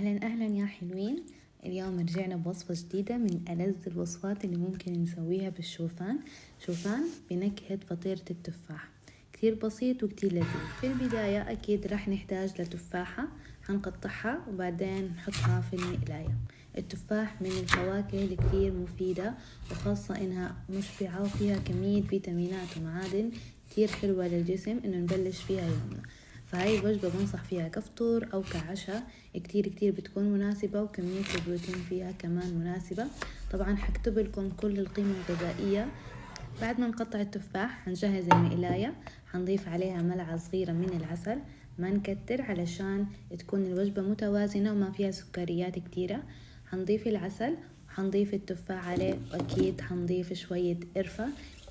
أهلا أهلا يا حلوين. اليوم رجعنا بوصفة جديدة من ألذ الوصفات اللي ممكن نسويها بالشوفان. شوفان بنكهة فطيرة التفاح، كتير بسيط وكتير لذيذ. في البداية أكيد راح نحتاج لتفاحة، هنقطعها وبعدين نحطها في المقلاية. التفاح من الفواكه اللي كتير مفيدة، وخاصة إنها مشبعة وفيها كمية فيتامينات ومعادن كتير حلوة للجسم إنه نبلش فيها يومنا. فهاي الوجبة بنصح فيها كفطور أو كعشاء، كتير بتكون مناسبة، وكمية البروتين فيها كمان مناسبة. طبعا حكتب لكم كل القيمة الغذائية. بعد ما نقطع التفاح هنجهز المقلاية، هنضيف عليها ملعقة صغيرة من العسل، ما نكتر علشان تكون الوجبة متوازنة وما فيها سكريات كتيرة. هنضيف العسل وهنضيف التفاح عليه، وأكيد هنضيف شوية قرفة.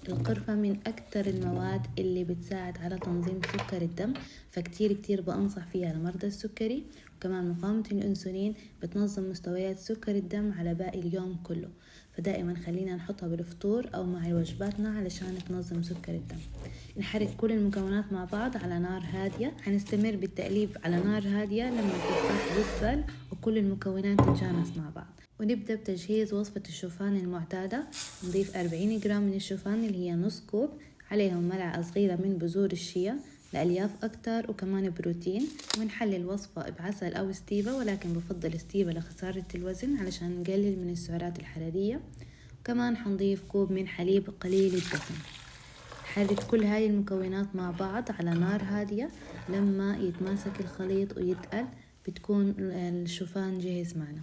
القرفة من أكتر المواد اللي بتساعد على تنظيم سكر الدم، فكتير بأنصح فيها لمرضى السكري. وكمان مقاومة الأنسولين بتنظم مستويات سكر الدم على باقي اليوم كله، فدائما خلينا نحطها بالفطور أو مع وجباتنا علشان تنظم سكر الدم. نحرك كل المكونات مع بعض على نار هادية. هنستمر بالتقليب على نار هادية لما التفاح يدبل وكل المكونات تتجانس مع بعض. ونبدأ بتجهيز وصفة الشوفان المعتادة. نضيف 40 جرام من الشوفان اللي هي نص كوب، عليهم ملعقة صغيرة من بذور الشيا لألياف أكتر وكمان بروتين. ونحلي الوصفة بعسل أو ستيفا، ولكن بفضل ستيفا لخسارة الوزن علشان نقلل من السعرات الحرارية. وكمان حنضيف كوب من حليب قليل الدسم. نحرك كل هاي المكونات مع بعض على نار هادية. لما يتماسك الخليط ويتقل بتكون الشوفان جاهز معنا.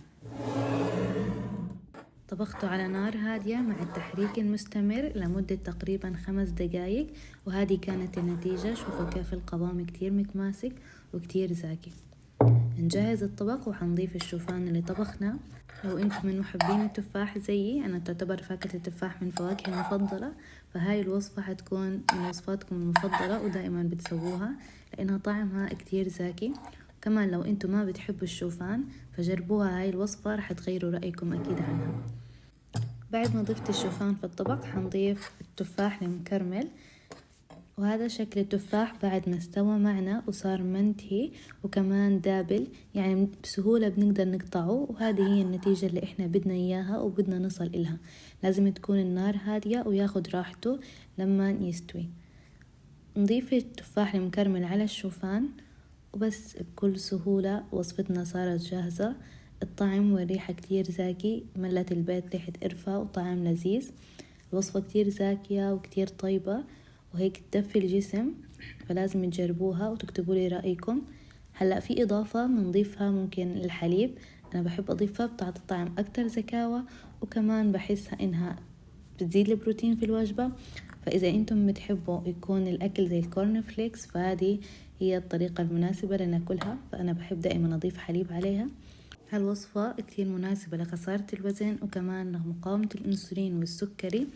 طبخته على نار هادية مع التحريك المستمر لمدة تقريبا 5 دقايق، وهذه كانت النتيجة. شوفوا كيف القوام كتير متماسك وكتير زاكي. نجهز الطبق وحنضيف الشوفان اللي طبخناه. لو انتم من محبين التفاح زيي، انا تعتبر فاكهة التفاح من فواكهي المفضلة، فهاي الوصفة حتكون من وصفاتكم المفضلة ودائما بتسووها لانها طعمها كتير زاكي. كمان لو انتم ما بتحبوا الشوفان فجربوها، هاي الوصفة رح تغيروا رأيكم اكيد عنها. بعد ما ضفت الشوفان في الطبق حنضيف التفاح المكرمل، وهذا شكل التفاح بعد ما استوى معنا وصار منتهي وكمان دابل، يعني بسهولة بنقدر نقطعه. وهذه هي النتيجة اللي احنا بدنا اياها وبدنا نصل إلها. لازم تكون النار هادية وياخد راحته لما يستوي. نضيف التفاح المكرمل على الشوفان وبس، بكل سهولة وصفتنا صارت جاهزة. الطعم والريحة كتير زاكي، ملت البيت ريحة قرفة وطعم لذيذ. الوصفة كتير زاكية وكتير طيبة وهيك تدفي الجسم، فلازم تجربوها وتكتبوا لي رأيكم. هلأ في إضافة بنضيفها ممكن الحليب، أنا بحب أضيفها بتعطي طعم أكتر زكاوة، وكمان بحسها إنها بتزيد البروتين في الوجبة. فإذا أنتم بتحبوا يكون الأكل زي الكورن فليكس فهذه هي الطريقة المناسبة لناكلها، فأنا بحب دائما أضيف حليب عليها. هالوصفة كتير مناسبة لخسارة الوزن وكمان لمقاومة الأنسولين والسكري.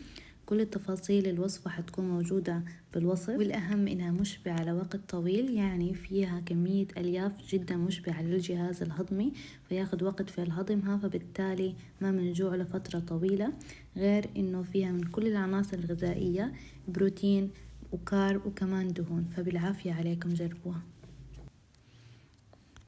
كل التفاصيل الوصفة حتكون موجودة بالوصف، والأهم إنها مشبعة لوقت طويل، يعني فيها كمية ألياف جدا مشبعة للجهاز الهضمي، فياخد وقت في الهضمها، فبالتالي ما منجوع لفترة طويلة. غير إنه فيها من كل العناصر الغذائية، بروتين وكارب وكمان دهون، فبالعافية عليكم جربوها.